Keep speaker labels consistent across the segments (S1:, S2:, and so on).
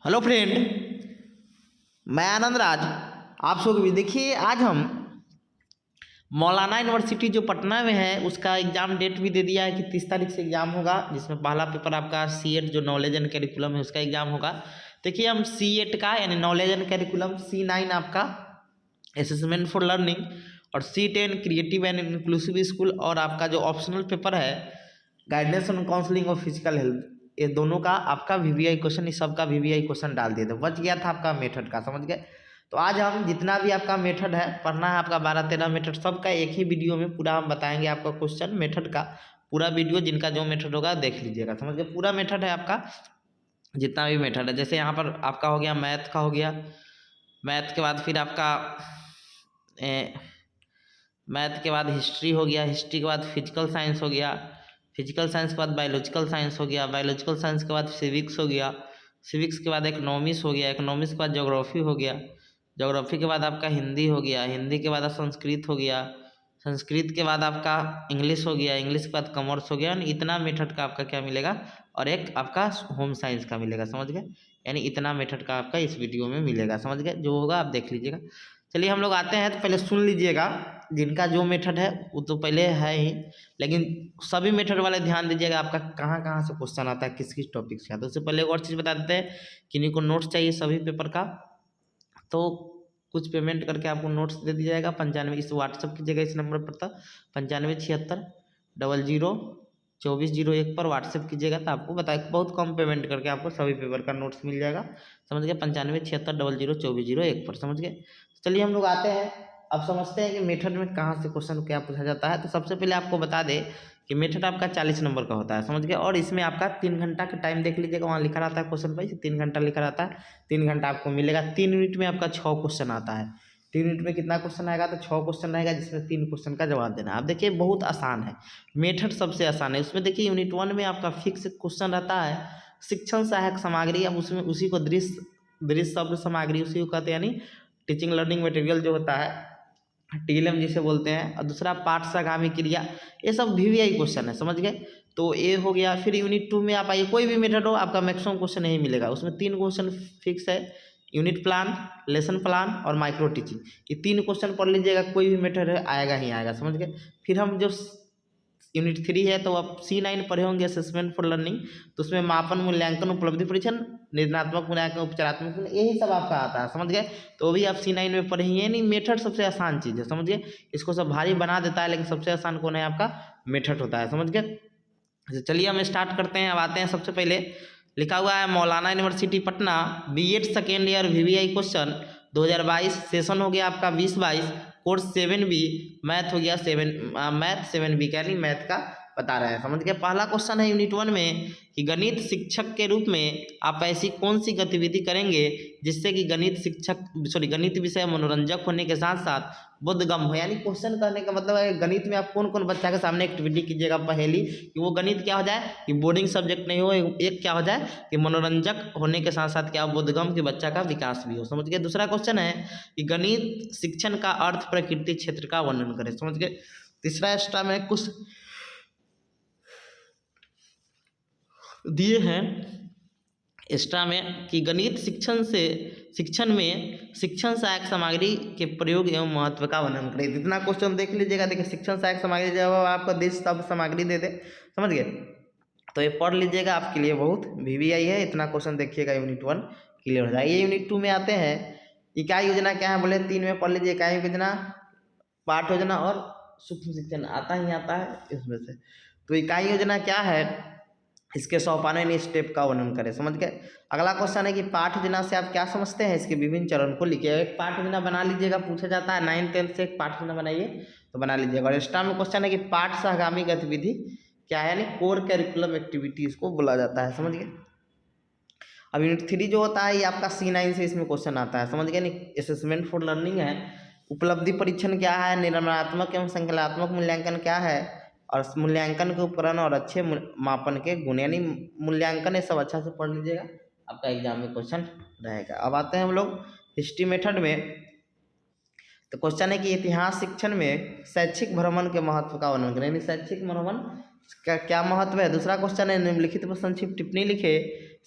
S1: Hello friend, मैं आनंद राज। आप सब भी देखिए, आज हम मौलाना यूनिवर्सिटी जो पटना में है उसका एग्ज़ाम डेट भी दे दिया है कि 30 तारीख से एग्ज़ाम होगा, जिसमें पहला पेपर आपका सीएट जो नॉलेज एंड कैरिकुलम है उसका एग्ज़ाम होगा। देखिए, हम सीएट का यानी नॉलेज एंड कैरिकुलम, C9 आपका असेसमेंट फॉर लर्निंग और C10 creative and inclusive school, और आपका जो ऑप्शनल पेपर है गाइडेंस ऑन काउंसलिंग और फिजिकल हेल्थ, ये दोनों का आपका VVI क्वेश्चन, इस सब का VVI क्वेश्चन डाल दिए थे। बच गया था आपका मेथड का, समझ गए। तो आज हम जितना भी आपका मेथड है पढ़ना है, आपका 12-13 मेथड, सबका एक ही वीडियो में पूरा हम बताएंगे। आपका क्वेश्चन मेथड का पूरा वीडियो, जिनका जो मेथड होगा देख लीजिएगा, समझ गए। पूरा मेथड है आपका, जितना भी मेथड है। जैसे यहाँ पर आपका हो गया मैथ का, हो गया मैथ के बाद फिर आपका मैथ के बाद हिस्ट्री हो गया, हिस्ट्री के बाद फिजिकल साइंस हो गया, फिजिकल साइंस के बाद बायोलॉजिकल साइंस हो गया, बायोलॉजिकल साइंस के बाद सिविक्स हो गया, सिविक्स के बाद इकोनॉमिक्स हो गया, इकोनॉमिक्स के बाद ज्योग्राफी हो गया, ज्योग्राफी के बाद आपका हिंदी हो गया, हिंदी के बाद संस्कृत हो गया, संस्कृत के बाद आपका इंग्लिश हो गया, इंग्लिश के बाद कॉमर्स हो गया। यानी इतना मेथड का आपका क्या मिलेगा, और एक आपका होम साइंस का मिलेगा, समझ गए। यानी इतना मेथड का आपका इस वीडियो में मिलेगा, समझ गए। जो होगा आप देख लीजिएगा। चलिए हम लोग आते हैं, तो पहले सुन लीजिएगा। जिनका जो मेथड है वो तो पहले है ही, लेकिन सभी मेथड वाले ध्यान दीजिएगा, आपका कहाँ कहाँ से क्वेश्चन आता है, किस किस टॉपिक से आता है। उससे पहले एक और चीज़ बता देते हैं, किन्हीं को नोट्स चाहिए सभी पेपर का, तो कुछ पेमेंट करके आपको नोट्स दे दिया जाएगा। 95 इस व्हाट्सअप कीजिएगा, इस नंबर पर था 9576002401 पर व्हाट्सअप कीजिएगा, तो आपको बताए बहुत कम पेमेंट करके आपको सभी पेपर का नोट्स मिल जाएगा, समझ गए। 9576002401 पर, समझ गए। चलिए हम लोग आते हैं, अब समझते हैं कि मेथड में कहाँ से क्वेश्चन क्या पूछा जाता है। तो सबसे पहले आपको बता दें कि मेथड आपका 40 नंबर का होता है, समझ गए। और इसमें आपका 3 घंटा का टाइम देख लीजिएगा, वहाँ लिखा रहता है क्वेश्चन पर 3 घंटा लिखा रहता है। 3 घंटा आपको मिलेगा। 3 यूनिट में आपका 6 क्वेश्चन आता है। 3 यूनिट में कितना क्वेश्चन आएगा, तो 6 क्वेश्चन रहेगा, जिसमें 3 क्वेश्चन का जवाब देना है। आप देखिए बहुत आसान है, मेथड सबसे आसान है। उसमें देखिए यूनिट 1 में आपका फिक्स क्वेश्चन रहता है, शिक्षण सहायक सामग्री। अब उसमें उसी को दृश्य शब्द सामग्री उसी को कहते हैं, यानी टीचिंग लर्निंग मटेरियल जो होता है, TLM जिसे बोलते हैं। और दूसरा पाठ्यगामी क्रिया, ये सब VVI क्वेश्चन है, समझ गए। तो ये हो गया। फिर यूनिट 2 में आप आइए, कोई भी मेथड हो आपका मैक्सिमम क्वेश्चन नहीं मिलेगा। उसमें 3 क्वेश्चन फिक्स है, यूनिट प्लान, लेसन प्लान और माइक्रो टीचिंग। ये 3 क्वेश्चन पढ़ लीजिएगा, कोई भी मेथड है आएगा ही आएगा, समझ गए। फिर हम जो यूनिट 3 है, तो आप C9 पढ़े होंगे, असेसमेंट फॉर लर्निंग। तो उसमें मापन, मूल्यांकन, उपलब्धि परीक्षण, निर्णयात्मक मूल्यांकन, उपचारात्मक, यही सब आपका आता है, समझ गए। तो वो भी आप C9 में पढ़ेंगे। नहीं, मेथड सबसे आसान चीज़ है, समझिए। इसको सब भारी बना देता है, लेकिन सबसे आसान कौन है, आपका मेथड होता है, समझ गए। चलिए हम स्टार्ट करते हैं। अब आते हैं, सबसे पहले लिखा हुआ है मौलाना university Patna B.Ed second year VVI question 2022, session हो गया आपका 20-22, कोर्स 7B, मैथ हो गया मैथ 7B का, यानी मैथ का बता रहे हैं, समझ गए। पहला क्वेश्चन है यूनिट 1 में कि गणित शिक्षक के रूप में आप ऐसी कौन सी गतिविधि करेंगे जिससे कि गणित विषय मनोरंजक होने के साथ साथ बोधगम्य हो। यानी क्वेश्चन करने का मतलब है, गणित में आप कौन कौन बच्चा के सामने एक्टिविटी कीजिएगा पहेली, कि वो गणित क्या हो जाए कि बोर्डिंग सब्जेक्ट नहीं हो, एक क्या हो जाए कि मनोरंजक होने के साथ साथ क्या बोधगम्य, कि बच्चा का विकास भी हो, समझ गए। दूसरा क्वेश्चन है कि गणित शिक्षण का अर्थ प्रकृति क्षेत्र का वर्णन करें, समझ गए। तीसरा एक्स्ट्रा में कुछ दिए हैं एक्स्ट्रा में कि गणित शिक्षण में शिक्षण सहायक सामग्री के प्रयोग एवं महत्व का वर्णन करें। इतना क्वेश्चन देख लीजिएगा। देखिए शिक्षण सहायक सामग्री जब आपको देश सब सामग्री दे दे, समझ गए, तो ये पढ़ लीजिएगा, आपके लिए बहुत VVI है। इतना क्वेश्चन देखिएगा, यूनिट 1 क्लियर हो जाएगा। ये यूनिट 2 में आते हैं, इकाई योजना क्या है, बोले 3 में पढ़ लीजिए। इकाई योजना, पाठ योजना और सूक्ष्म शिक्षण आता ही आता है इसमें से। तो इकाई योजना क्या है, इसके सोपान स्टेप का वर्णन करें, समझ गए। अगला क्वेश्चन है कि पाठ योजना से आप क्या समझते हैं, इसके विभिन्न चरण को लिखिए। एक पाठ योजना बना लीजिएगा, पूछा जाता है 9th-10th से एक पाठ योजना बनाइए, तो बना लीजिएगा। और एक्स्ट्रा में क्वेश्चन है कि पाठ सहगामी गतिविधि क्या है, यानी कोर कैरिकुलम एक्टिविटीज को बोला जाता है, समझ गए। अब यूनिट 3 जो होता है, ये आपका C9 से इसमें क्वेश्चन आता है, समझ गए। असेसमेंट फॉर लर्निंग है, उपलब्धि परीक्षण क्या है, निर्माणात्मक एवं संकल्पात्मक मूल्यांकन क्या है, और मूल्यांकन के उपकरण और अच्छे मापन के गुण, यानी मूल्यांकन, ये सब अच्छा से पढ़ लीजिएगा, आपका एग्जाम में क्वेश्चन रहेगा। अब आते हैं हम लोग हिस्ट्री मेथड में। तो क्वेश्चन है कि इतिहास शिक्षण में शैक्षिक भ्रमण के महत्व का वर्णन करें, यानी शैक्षिक भ्रमण का क्या महत्व है। दूसरा क्वेश्चन है निम्नलिखित पर संक्षिप्त टिप्पणी लिखे।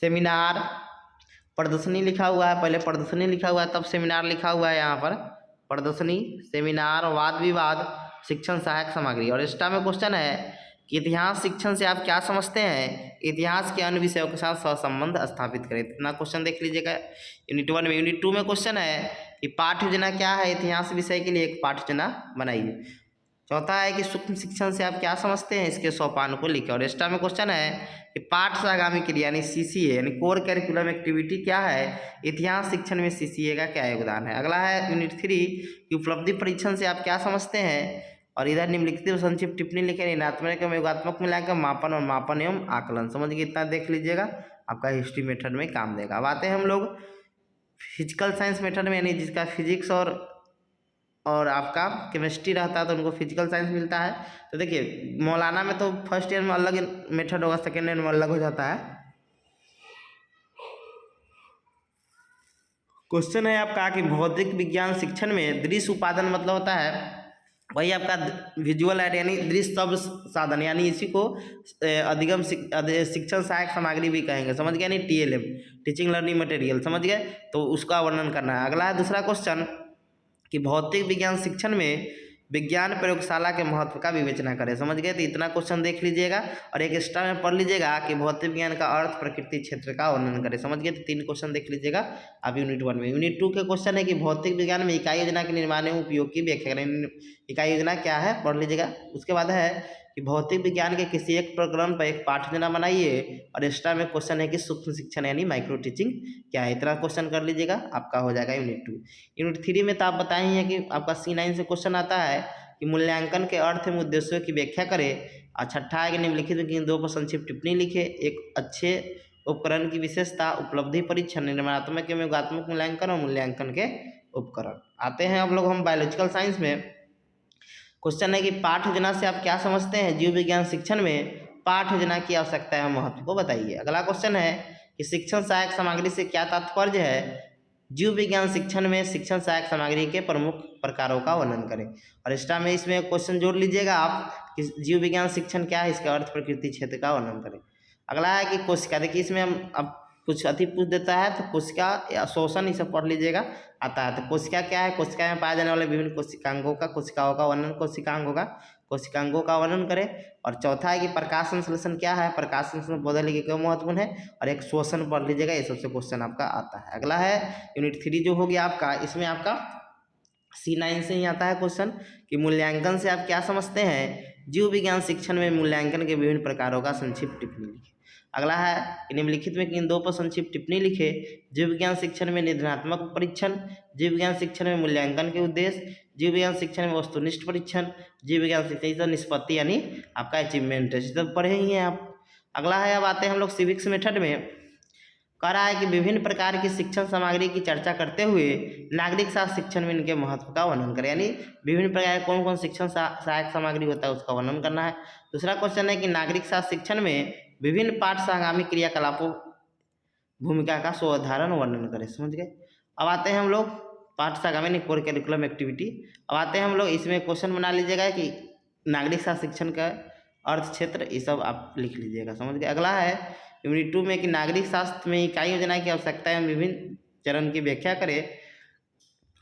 S1: सेमिनार, प्रदर्शनी लिखा हुआ है, पहले प्रदर्शनी लिखा हुआ है तब सेमिनार लिखा हुआ है यहाँ पर। प्रदर्शनी, सेमिनार, वाद विवाद, शिक्षण सहायक सामग्री। और एक्स्ट्रा में क्वेश्चन है कि इतिहास शिक्षण से आप क्या समझते हैं, इतिहास के अन्य विषयों के साथ सहसंबंध स्थापित करें। इतना क्वेश्चन देख लीजिएगा यूनिट 1 में। यूनिट 2 में क्वेश्चन है कि पाठ्य योजना क्या है, इतिहास विषय के लिए एक पाठ्य योजना बनाइए। चौथा है कि सूक्ष्म शिक्षण से आप क्या समझते हैं, इसके सोपान को लिखें। और एक्स्ट्रा में क्वेश्चन है कि पाठ से आगामी क्रिया यानी सीसीए यानी कोर करिकुलम एक्टिविटी क्या है, इतिहास शिक्षण में सीसीए का क्या योगदान है। अगला है यूनिट 3 कि उपलब्धि परीक्षण से आप क्या समझते हैं, और इधर निम्नलिखित संक्षिप्त टिप्पणी लिखे, ऋणात्मक एवं योगात्मक मिलाकर मापन और मापन एवं आकलन। समझिए इतना देख लीजिएगा, आपका हिस्ट्री मेथड में काम देगा। अब आते हैं हम लोग फिजिकल साइंस मेथड में, यानी जिसका फिजिक्स और आपका केमिस्ट्री रहता है तो उनको फिजिकल साइंस मिलता है। तो देखिए मौलाना में तो फर्स्ट ईयर में अलग मेथड होगा, सेकेंड ईयर में अलग हो जाता है। क्वेश्चन है आपका कि भौतिक विज्ञान शिक्षण में दृश्य उपादान मतलब होता है वही आपका विजुअल एड यानी दृश्य शब्द साधन, यानी इसी को अधिगम शिक्षण सहायक सामग्री भी कहेंगे। समझ गए, यानी TLM, टीचिंग लर्निंग मटेरियल। समझ गए, तो उसका वर्णन करना है। अगला है दूसरा क्वेश्चन कि भौतिक विज्ञान शिक्षण में विज्ञान प्रयोगशाला के महत्व का विवेचना करें। समझ गए, तो इतना क्वेश्चन देख लीजिएगा। और एक एक्स्ट्रा में पढ़ लीजिएगा कि भौतिक विज्ञान का अर्थ प्रकृति क्षेत्र का वर्णन करें। समझ गए, तो 3 क्वेश्चन देख लीजिएगा आप यूनिट 1 में। यूनिट 2 के क्वेश्चन है कि भौतिक विज्ञान में इकाई योजना के निर्माण एवं उपयोग की व्याख्या करें। इकाई योजना क्या है पढ़ लीजिएगा। उसके बाद है कि भौतिक विज्ञान के किसी एक प्रकरण पर एक पाठ योजना बनाइए। और एक्स्ट्रा में क्वेश्चन है कि सूक्ष्म शिक्षण यानी माइक्रो टीचिंग क्या है। इतना क्वेश्चन कर लीजिएगा, आपका हो जाएगा यूनिट 2। यूनिट 3 में तो आप बताए हैं कि आपका C9 से क्वेश्चन आता है कि मूल्यांकन के अर्थ एवं उद्देश्यों की व्याख्या करें। और छठा है कि निम्नलिखित में किन 2 पर संक्षिप्त टिप्पणी लिखे। एक अच्छे उपकरण की विशेषता, उपलब्धि परीक्षण, निर्माणात्मक एवं योगात्मक मूल्यांकन और मूल्यांकन के उपकरण। आते हैं अब लोग हम बायोलॉजिकल साइंस में। क्वेश्चन है कि पाठ योजना से आप क्या समझते हैं, जीव विज्ञान शिक्षण में पाठ योजना की आवश्यकता है महत्व को बताइए। अगला क्वेश्चन है कि शिक्षण सहायक सामग्री से क्या तात्पर्य है, जीव विज्ञान शिक्षण में शिक्षण सहायक सामग्री के प्रमुख प्रकारों का वर्णन करें। और एक्स्ट्रा में इसमें क्वेश्चन जोड़ लीजिएगा आप कि जीव विज्ञान शिक्षण क्या है, इसका अर्थ प्रकृति क्षेत्र का वर्णन करें। अगला है कि कोशिका, देखिए इसमें हम अब कुछ अति पूछ देता है तो कोशिका या शोषण ये सब पढ़ लीजिएगा आता है। तो कोशिका क्या है, कोशिका में पाए जाने वाले विभिन्न कोशिकांगों का, कोशिकाओं का वर्णन, कोशिकांगों का वर्णन करें। और चौथा है कि प्रकाश संश्लेषण क्या है, प्रकाश संश्लेषण पौधे लिए क्यों महत्वपूर्ण है। और एक श्वसन पढ़ लीजिएगा, ये सबसे क्वेश्चन आपका आता है। अगला है यूनिट 3 जो हो गया आपका, इसमें आपका C9 से ही आता है क्वेश्चन कि मूल्यांकन से आप क्या समझते हैं, जीव विज्ञान शिक्षण में मूल्यांकन के विभिन्न प्रकारों का संक्षिप्त टिप्पणी लिखे। अगला है कि निम्नलिखित में किन 2 पर संक्षिप्त टिप्पणी लिखे। जीव विज्ञान शिक्षण में निर्धारणात्मक परीक्षण, जीव विज्ञान शिक्षण में मूल्यांकन के उद्देश्य, जीव विज्ञान शिक्षण में वस्तुनिष्ठ परीक्षण, जीव विज्ञान शिक्षण निष्पत्ति यानी आपका अचीवमेंट है, सब पढ़े ही हैं आप। अगला है, अब आते हैं हम लोग सिविक्स मेथड में। कह रहा है कि विभिन्न प्रकार की शिक्षण सामग्री की चर्चा करते हुए नागरिक शास्त्र शिक्षण में इनके महत्व का वर्णन करें, यानी विभिन्न प्रकार के कौन कौन शिक्षण सहायक सामग्री होता है उसका वर्णन करना है। दूसरा क्वेश्चन है कि नागरिक शास्त्र शिक्षण में विभिन्न पाठ से आगामी क्रियाकलापों भूमिका का स्वधारण वर्णन करें। समझ गए। अब आते हैं हम लोग पाठ से आगामी कोर करिकुलम एक्टिविटी। अब आते हैं हम लोग इसमें क्वेश्चन बना लीजिएगा कि नागरिक शास्त्र शिक्षण का अर्थ क्षेत्र, ये सब आप लिख लीजिएगा। समझ गए। अगला है यूनिट 2 में कि नागरिक शास्त्र में इकाई योजना की आवश्यकता है, विभिन्न चरण की व्याख्या करें।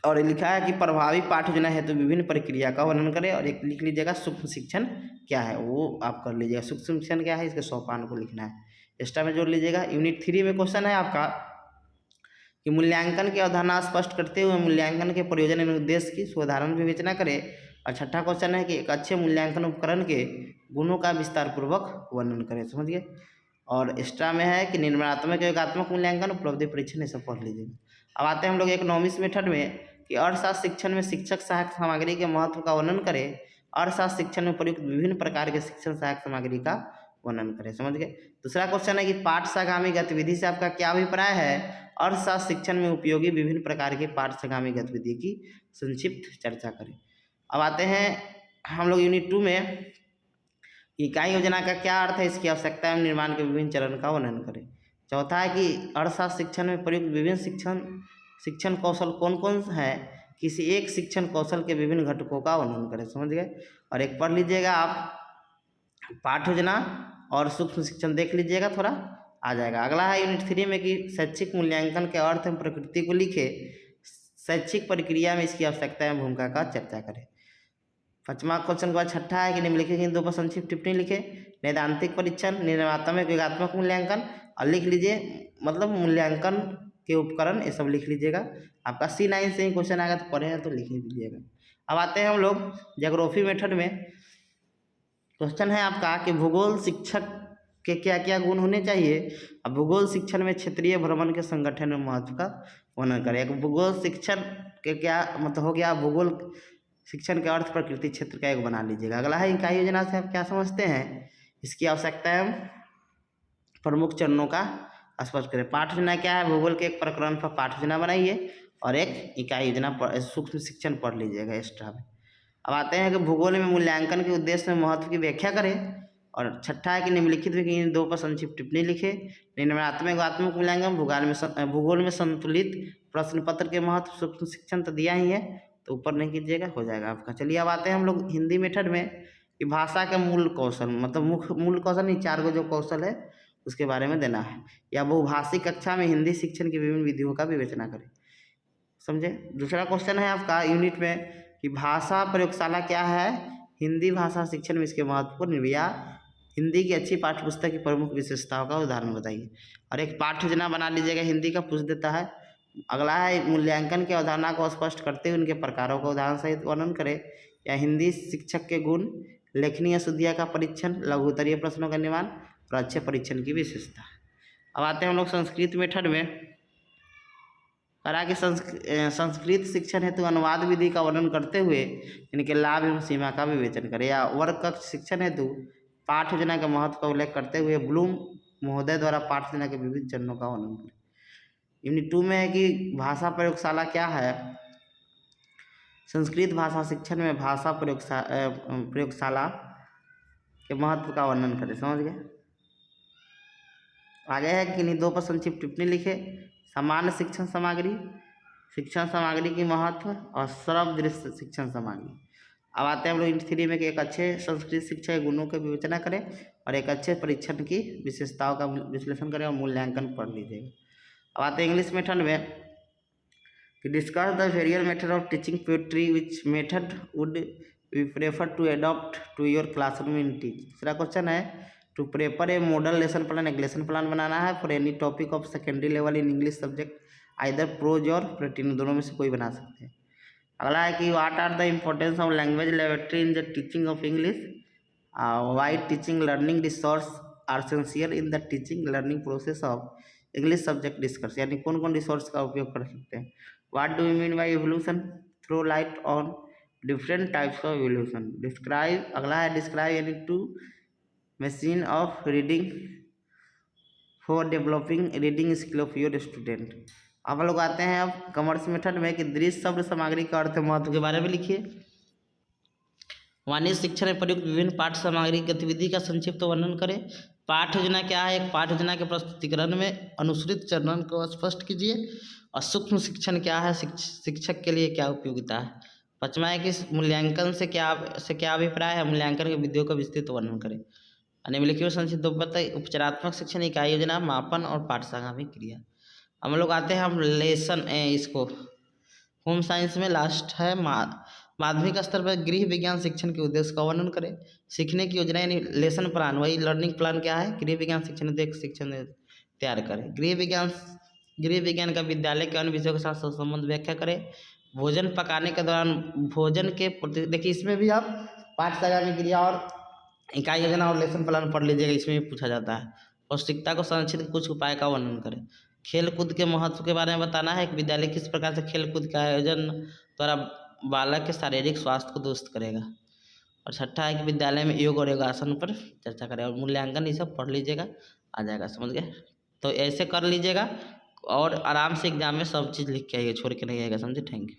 S1: और लिखा है कि प्रभावी पाठ योजना है तो विभिन्न प्रक्रिया का वर्णन करें। और एक लिख लीजिएगा सूक्ष्म शिक्षण क्या है, वो आप कर लीजिएगा। सूक्ष्म शिक्षण क्या है, इसके सोपान को लिखना है, एक्स्ट्रा में जोड़ लीजिएगा। यूनिट 3 में क्वेश्चन है आपका कि मूल्यांकन की अवधारणा स्पष्ट करते हुए मूल्यांकन के प्रयोजन एवं उद्देश्य की सुधारण विवेचना करें। और छठा क्वेश्चन है कि एक अच्छे मूल्यांकन उपकरण के गुणों का विस्तार पूर्वक वर्णन करें। समझिए। और एक्स्ट्रा में है कि निर्माणात्मक योगात्मक मूल्यांकन, उपलब्धि परीक्षण, ये सब पढ़ लीजिएगा। अब आते हैं हम लोग इकोनॉमिक्स मेथड में कि अर्थशास्त्र शिक्षण में शिक्षक सहायक सामग्री के महत्व का वर्णन करें। अर्थशास्त्र शिक्षण में प्रयुक्त विभिन्न प्रकार के शिक्षण सहायक सामग्री का वर्णन करें। समझ गए। दूसरा क्वेश्चन है कि पाठ सागामी गतिविधि से आपका क्या अभिप्राय है, अर्थशास्त्र शिक्षण में उपयोगी विभिन्न प्रकार के पाठ सागामी गतिविधि की संक्षिप्त चर्चा करें। अब आते हैं हम लोग यूनिट 2 में इकाई योजना का क्या अर्थ है, इसकी आवश्यकता एवं निर्माण के विभिन्न चरण का वर्णन करें। चौथा है कि अर्थशास्त्र शिक्षण में प्रयुक्त विभिन्न शिक्षण कौशल कौन कौन है, किसी एक शिक्षण कौशल के विभिन्न घटकों का वर्णन करें। समझ गए। और एक पढ़ लीजिएगा आप पाठ योजना और सूक्ष्म शिक्षण देख लीजिएगा थोड़ा। आ जाएगा। अगला है यूनिट 3 में कि शैक्षिक मूल्यांकन के अर्थ एवं प्रकृति को लिखे, शैक्षिक प्रक्रिया में इसकी आवश्यकता एवं भूमिका का चर्चा करें। 5वां क्वेश्चन के बाद 6ठा है कि निम्नलिखित इन 2 पर संक्षिप्त टिप्पणी लिखे। नैदांतिक परीक्षण, निर्णयात्मक योगात्मक मूल्यांकन, और लिख लीजिए मतलब मूल्यांकन के उपकरण, ये सब लिख लीजिएगा। आपका C9 से ही क्वेश्चन आएगा तो पढ़े हैं तो लिख ही दीजिएगा। अब आते हैं हम लोग ज्योग्राफी मेथड में। क्वेश्चन है आपका कि भूगोल शिक्षक के क्या क्या गुण होने चाहिए। अब भूगोल शिक्षण में क्षेत्रीय भ्रमण के संगठन में महत्व का वर्णन करें। एक भूगोल शिक्षण के क्या मतलब हो गया, भूगोल शिक्षण के अर्थ प्रकृति क्षेत्र का एक बना लीजिएगा। अगला है इकाई योजना से आप क्या समझते हैं, इसकी आवश्यकता है प्रमुख चरणों का स्पष्ट करें। पाठ योजना क्या है, भूगोल के एक प्रकरण पर पाठ योजना बनाइए और एक इकाई योजना सूक्ष्म शिक्षण पढ़ लीजिएगा एक्स्ट्रा में। अब आते हैं कि भूगोल में मूल्यांकन के उद्देश्य में महत्व की व्याख्या करें। और 6ठा है कि निम्नलिखित में इन 2 पर संक्षिप्त टिप्पणी लिखे। निर्णयात्मक योगात्मक मूल्यांकन, भूगोल में संतुलित प्रश्न पत्र के महत्व, सूक्ष्म शिक्षण तो दिया ही है तो ऊपर नहीं कीजिएगा, हो जाएगा आपका। चलिए अब आते हैं हम लोग हिंदी मेथड में कि भाषा के मूल कौशल, मतलब मूल कौशल नहीं, 4 गो जो कौशल है उसके बारे में देना है। या बहुभाषी कक्षा में हिंदी शिक्षण की विभिन्न विधियों का विवेचना करें। समझे। दूसरा क्वेश्चन है आपका यूनिट में कि भाषा प्रयोगशाला क्या है, हिंदी भाषा शिक्षण में इसके महत्वपूर्ण, या हिंदी की अच्छी पाठ्यपुस्तक की प्रमुख विशेषताओं का उदाहरण बताइए। और एक पाठ्य योजना बना लीजिएगा, हिंदी का पूछ देता है। अगला है मूल्यांकन की अवधारणा को स्पष्ट करते हुए उनके प्रकारों का उदाहरण सहित वर्णन करें। या हिंदी शिक्षक के गुण, लेखनीय शुद्धिया का परीक्षण, लघु उत्तरीय प्रश्नों का निर्माण और अच्छे परीक्षण की विशेषता। अब आते हैं हम लोग संस्कृत मेथड में। करा कि संस्कृत शिक्षण हेतु अनुवाद विधि का वर्णन करते हुए इनके लाभ एवं सीमा का विवेचन करें। या वर्ग कक्ष शिक्षण हेतु पाठ योजना के महत्व का उल्लेख करते हुए ब्लूम महोदय द्वारा पाठ योजना के विभिन्न चरणों का वर्णन करें। यूनिट 2 में है कि भाषा प्रयोगशाला क्या है, संस्कृत भाषा शिक्षण में भाषा प्रयोगशाला के महत्व का वर्णन करें। समझ गए। आगे है कि इन्हीं 2 पर संक्षिप्त टिप्पणी लिखे। सामान्य शिक्षण सामग्री की महत्व और श्रव्य दृश्य शिक्षण सामग्री। अब आते हैं हम लोग यूनिट 3 में कि एक अच्छे संस्कृत शिक्षा के गुणों की विवेचना करें और एक अच्छे परीक्षण की विशेषताओं का विश्लेषण करें और मूल्यांकन पढ़ लीजिएगा। अब आते हैं इंग्लिश मेथड में कि discuss the various method of teaching poetry, which method would you prefer to adopt to your classroom in teach. दूसरा क्वेश्चन है to prepare a model lesson plan, एक लेसन प्लान बनाना है for any topic of secondary level in English subject, either prose or प्लेटिन, दोनों में से कोई बना सकते हैं। अगला है कि what are the importance of language laboratory in the teaching of English, why teaching learning resource are essential in the teaching learning process of English subject discuss, यानी कौन कौन रिसोर्स का उपयोग कर सकते हैं। What do you mean by evolution, throw light on different types of evolution. Describe, अगला है डिस्क्राइब यानी two machine of reading for developing reading skill of your student. अब लोग आते हैं अब कॉमर्स मेथड में कि दृश्य शब्द सामग्री का अर्थ महत्व के बारे में लिखिए। वाणिज्य शिक्षण में प्रयुक्त विभिन्न पाठ्य सामग्री गतिविधि का संक्षिप्त वर्णन करें। पाठ योजना क्या है, एक पाठ योजना के प्रस्तुतिकरण में अनुसृत चरण को स्पष्ट कीजिए। और सूक्ष्म शिक्षण क्या है, शिक्षक के लिए क्या उपयोगिता है। 5वां है कि मूल्यांकन से क्या अभिप्राय है, मूल्यांकन के विधियों का विस्तृत वर्णन करें। निम्नलिखित संक्षिप्त बताइए। उपचारात्मक शिक्षण इकाई योजना, मापन और पाठ्यसामग्री क्रिया। हम लोग आते हैं हम लेसन इसको होम साइंस में लास्ट है माध्यमिक स्तर पर गृह विज्ञान शिक्षण के उद्देश्य का वर्णन करें। सीखने की योजना यानी लेसन प्लान, वही लर्निंग प्लान क्या है, गृह विज्ञान शिक्षण शिक्षण तैयार करें। गृह विज्ञान का विद्यालय के अन्य विषयों के साथ संबंध व्याख्या करें। भोजन पकाने के दौरान भोजन के प्रति, देखिए इसमें भी आप पाठ्यसामग्री क्रिया और इकाई योजना और लेसन प्लान पढ़ लीजिएगा, इसमें भी पूछा जाता है। पौष्टिकता को संरक्षित कुछ उपाय का वर्णन करें। खेल कूद के महत्व के बारे में बताना है। एक विद्यालय किस प्रकार से खेल कूद का आयोजन द्वारा बालक के शारीरिक स्वास्थ्य को दुरुस्त करेगा। और 6ठा है कि विद्यालय में योग और योगासन पर चर्चा करें। और मूल्यांकन ये सब पढ़ लीजिएगा, आ जाएगा। समझ गए। तो ऐसे कर लीजिएगा और आराम से एग्जाम में सब चीज़ लिख के आइए, छोड़ के नहीं आएगा। समझे। Thank you.